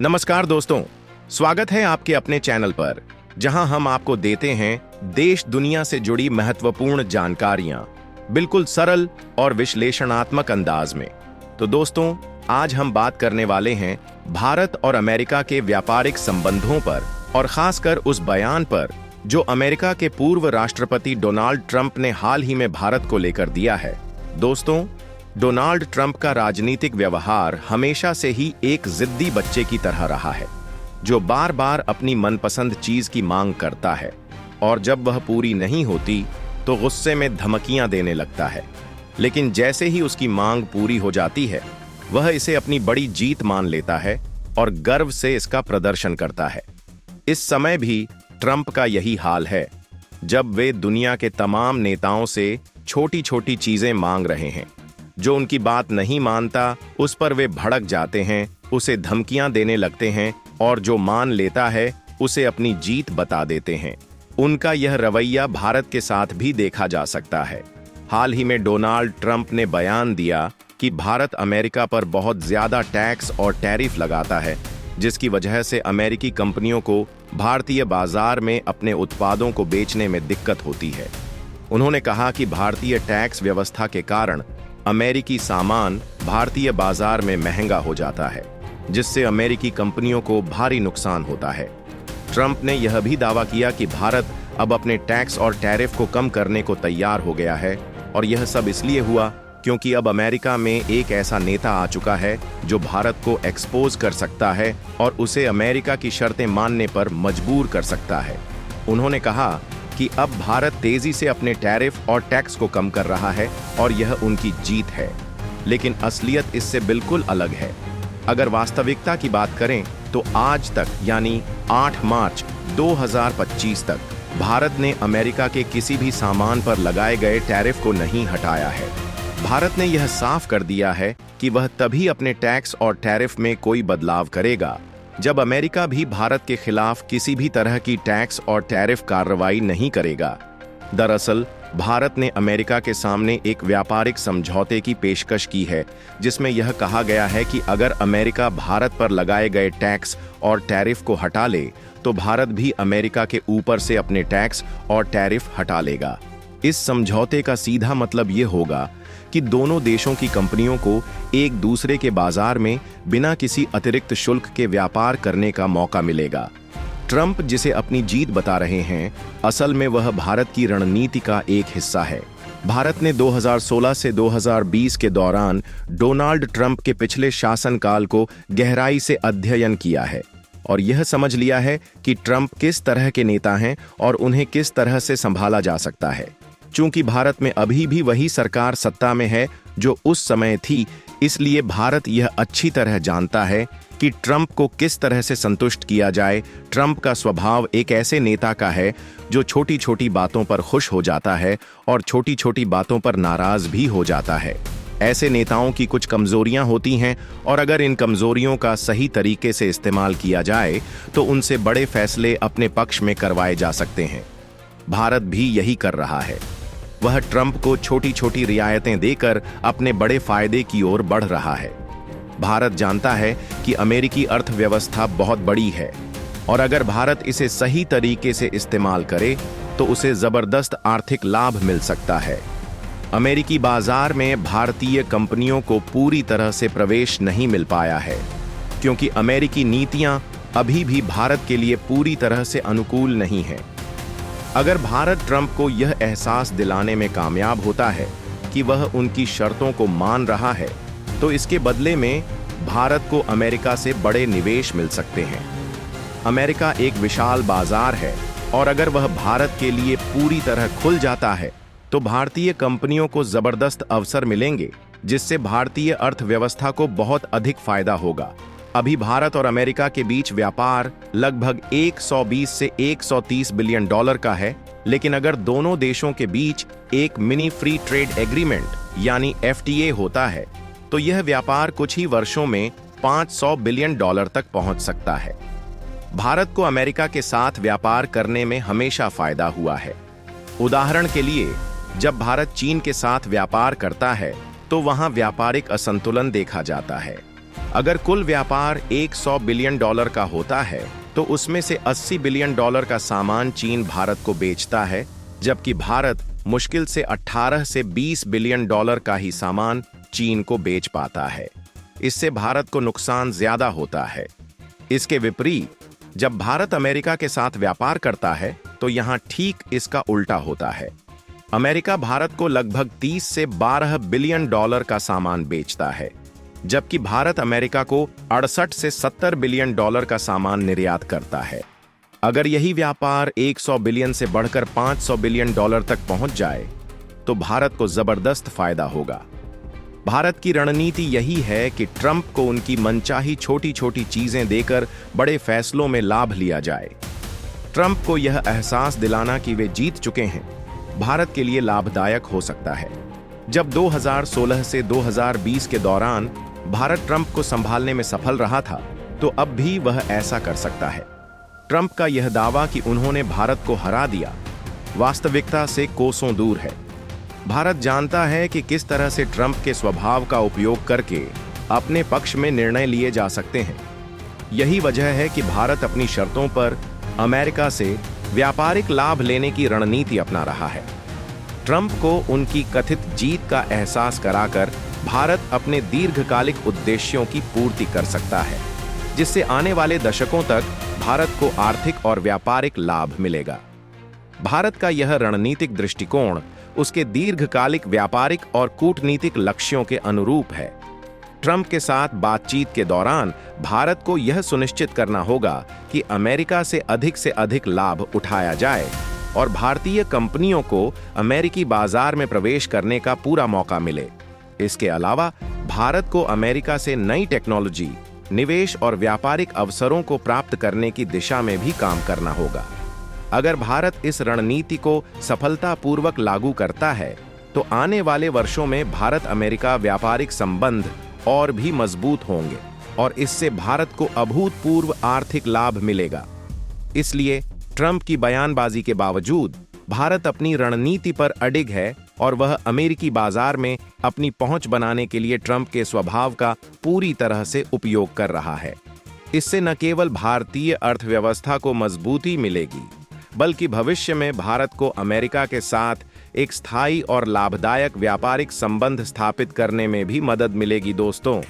नमस्कार दोस्तों, स्वागत है आपके अपने चैनल पर, जहां हम आपको देते हैं देश दुनिया से जुड़ी महत्वपूर्ण जानकारियां बिल्कुल सरल और विश्लेषणात्मक अंदाज में। तो दोस्तों, आज हम बात करने वाले हैं भारत और अमेरिका के व्यापारिक संबंधों पर और खासकर उस बयान पर जो अमेरिका के पूर्व राष्ट्रपति डोनाल्ड ट्रंप ने हाल ही में भारत को लेकर दिया है। दोस्तों, डोनाल्ड ट्रंप का राजनीतिक व्यवहार हमेशा से ही एक जिद्दी बच्चे की तरह रहा है, जो बार बार अपनी मनपसंद चीज की मांग करता है और जब वह पूरी नहीं होती तो गुस्से में धमकियां देने लगता है। लेकिन जैसे ही उसकी मांग पूरी हो जाती है, वह इसे अपनी बड़ी जीत मान लेता है और गर्व से इसका प्रदर्शन करता है। इस समय भी ट्रंप का यही हाल है, जब वे दुनिया के तमाम नेताओं से छोटी छोटी चीजें मांग रहे हैं। जो उनकी बात नहीं मानता उस पर वे भड़क जाते हैं, उसे धमकियां देने लगते हैं और जो मान लेता है उसे अपनी जीत बता देते हैं। उनका यह रवैया भारत के साथ भी देखा जा सकता है। हाल ही में डोनाल्ड ट्रंप ने बयान दिया कि भारत अमेरिका पर बहुत ज्यादा टैक्स और टैरिफ लगाता है, जिसकी वजह से अमेरिकी कंपनियों को भारतीय बाजार में अपने उत्पादों को बेचने में दिक्कत होती है। उन्होंने कहा कि भारतीय टैक्स व्यवस्था के कारण अमेरिकी सामान भारतीय बाजार में महंगा हो जाता है, जिससे अमेरिकी कंपनियों को भारी नुकसान होता है। ट्रंप ने यह भी दावा किया कि भारत अब अपने टैक्स और टैरिफ को कम करने को तैयार हो गया है, और यह सब इसलिए हुआ क्योंकि अब अमेरिका में एक ऐसा नेता आ चुका है जो भारत को एक्सपोज कर सकता है और उसे अमेरिका की शर्तें मानने पर मजबूर कर सकता है। उन्होंने कहा कि अब भारत तेजी से अपने टैरिफ और टैक्स को कम कर रहा है और यह उनकी जीत है। लेकिन असलियत इससे बिल्कुल अलग है। अगर वास्तविकता की बात करें तो आज तक, यानी 8 मार्च 2025 तक, भारत ने अमेरिका के किसी भी सामान पर लगाए गए टैरिफ को नहीं हटाया है। भारत ने यह साफ कर दिया है कि वह तभी अपने टैक्स और टैरिफ में कोई बदलाव करेगा जब अमेरिका भी भारत के खिलाफ किसी भी तरह की टैक्स और टैरिफ कार्रवाई नहीं करेगा। दरअसल भारत ने अमेरिका के सामने एक व्यापारिक समझौते की पेशकश की है, जिसमें यह कहा गया है कि अगर अमेरिका भारत पर लगाए गए टैक्स और टैरिफ को हटा ले तो भारत भी अमेरिका के ऊपर से अपने टैक्स और टैरिफ हटा लेगा। इस समझौते का सीधा मतलब ये होगा कि दोनों देशों की कंपनियों को एक दूसरे के बाजार में बिना किसी अतिरिक्त शुल्क के व्यापार करने का मौका मिलेगा। ट्रंप जिसे अपनी जीत बता रहे हैं, असल में वह भारत की रणनीति का एक हिस्सा है। भारत ने 2016 से 2020 के दौरान डोनाल्ड ट्रंप के पिछले शासनकाल को गहराई से अध्ययन किया है और यह समझ लिया है कि ट्रंप किस तरह के नेता हैं और उन्हें किस तरह से संभाला जा सकता है। चूंकि भारत में अभी भी वही सरकार सत्ता में है जो उस समय थी, इसलिए भारत यह अच्छी तरह जानता है कि ट्रंप को किस तरह से संतुष्ट किया जाए। ट्रंप का स्वभाव एक ऐसे नेता का है जो छोटी छोटी बातों पर खुश हो जाता है और छोटी छोटी बातों पर नाराज भी हो जाता है। ऐसे नेताओं की कुछ कमजोरियां होती हैं और अगर इन कमजोरियों का सही तरीके से इस्तेमाल किया जाए तो उनसे बड़े फैसले अपने पक्ष में करवाए जा सकते हैं। भारत भी यही कर रहा है। वह ट्रंप को छोटी छोटी रियायतें देकर अपने बड़े फायदे की ओर बढ़ रहा है। भारत जानता है कि अमेरिकी अर्थव्यवस्था बहुत बड़ी है और अगर भारत इसे सही तरीके से इस्तेमाल करे तो उसे जबरदस्त आर्थिक लाभ मिल सकता है। अमेरिकी बाजार में भारतीय कंपनियों को पूरी तरह से प्रवेश नहीं मिल पाया है क्योंकि अमेरिकी नीतियां अभी भी भारत के लिए पूरी तरह से अनुकूल नहीं हैं। अगर भारत ट्रंप को यह एहसास दिलाने में कामयाब होता है कि वह उनकी शर्तों को मान रहा है, तो इसके बदले में भारत को अमेरिका से बड़े निवेश मिल सकते हैं। अमेरिका एक विशाल बाजार है और अगर वह भारत के लिए पूरी तरह खुल जाता है तो भारतीय कंपनियों को जबरदस्त अवसर मिलेंगे, जिससे भारतीय अर्थव्यवस्था को बहुत अधिक फायदा होगा। अभी भारत और अमेरिका के बीच व्यापार लगभग 120 से 130 बिलियन डॉलर का है, लेकिन अगर दोनों देशों के बीच एक मिनी फ्री ट्रेड एग्रीमेंट यानी FTA होता है तो यह व्यापार कुछ ही वर्षों में 500 बिलियन डॉलर तक पहुंच सकता है। भारत को अमेरिका के साथ व्यापार करने में हमेशा फायदा हुआ है। उदाहरण के लिए, जब भारत चीन के साथ व्यापार करता है तो वहां व्यापारिक असंतुलन देखा जाता है। अगर कुल व्यापार 100 बिलियन डॉलर का होता है तो उसमें से 80 बिलियन डॉलर का सामान चीन भारत को बेचता है, जबकि भारत मुश्किल से 18 से 20 बिलियन डॉलर का ही सामान चीन को बेच पाता है। इससे भारत को नुकसान ज्यादा होता है। इसके विपरीत जब भारत अमेरिका के साथ व्यापार करता है तो यहां ठीक इसका उल्टा होता है। अमेरिका भारत को लगभग 30 से 12 बिलियन डॉलर का सामान बेचता है, जबकि भारत अमेरिका को 68 से 70 बिलियन डॉलर का सामान निर्यात करता है। अगर यही व्यापार 100 बिलियन से बढ़कर 500 बिलियन डॉलर तक पहुंच जाए तो भारत को जबरदस्त फायदा होगा। भारत की रणनीति यही है कि ट्रंप को उनकी मनचाही छोटी छोटी चीजें देकर बड़े फैसलों में लाभ लिया जाए। ट्रंप को यह एहसास दिलाना कि वे जीत चुके हैं भारत के लिए लाभदायक हो सकता है। जब 2016 से 2020 के दौरान भारत ट्रंप को संभालने में सफल रहा था, तो अब भी वह ऐसा कर सकता है। ट्रंप का यह दावा कि उन्होंने भारत को हरा दिया वास्तविकता से कोसों दूर है। भारत जानता है कि किस तरह से ट्रंप के स्वभाव का उपयोग करके अपने पक्ष में निर्णय लिए जा सकते हैं। यही वजह है कि भारत अपनी शर्तों पर अमेरिका से व्यापारिक लाभ लेने की रणनीति अपना रहा है। ट्रंप को उनकी कथित जीत का एहसास कराकर भारत अपने दीर्घकालिक उद्देश्यों की पूर्ति कर सकता है, जिससे आने वाले दशकों तक भारत को आर्थिक और व्यापारिक लाभ मिलेगा। भारत का यह रणनीतिक दृष्टिकोण उसके दीर्घकालिक व्यापारिक और कूटनीतिक लक्ष्यों के अनुरूप है। ट्रंप के साथ बातचीत के दौरान भारत को यह सुनिश्चित करना होगा कि अमेरिका से अधिक लाभ उठाया जाए और भारतीय कंपनियों को अमेरिकी बाजार में प्रवेश करने का पूरा मौका मिले। इसके अलावा भारत को अमेरिका से नई टेक्नोलॉजी, निवेश और व्यापारिक अवसरों को प्राप्त करने की दिशा में भी काम करना होगा। अगर भारत इस रणनीति को सफलतापूर्वक लागू करता है तो आने वाले वर्षों में भारत अमेरिका व्यापारिक संबंध और भी मजबूत होंगे और इससे भारत को अभूतपूर्व आर्थिक लाभ मिलेगा। इसलिए ट्रंप की बयानबाजी के बावजूद भारत अपनी रणनीति पर अडिग है और वह अमेरिकी बाजार में अपनी पहुंच बनाने के लिए ट्रंप के स्वभाव का पूरी तरह से उपयोग कर रहा है। इससे न केवल भारतीय अर्थव्यवस्था को मजबूती मिलेगी, बल्कि भविष्य में भारत को अमेरिका के साथ एक स्थायी और लाभदायक व्यापारिक संबंध स्थापित करने में भी मदद मिलेगी। दोस्तों,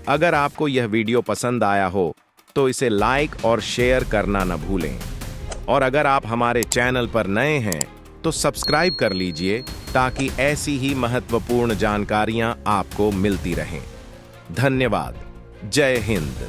अगर आपको यह वीडियो पसंद आया हो तो इसे लाइक और शेयर करना न भूलें, और अगर आप हमारे चैनल पर नए हैं तो सब्सक्राइब कर लीजिए ताकि ऐसी ही महत्वपूर्ण जानकारियां आपको मिलती रहें। धन्यवाद। जय हिंद।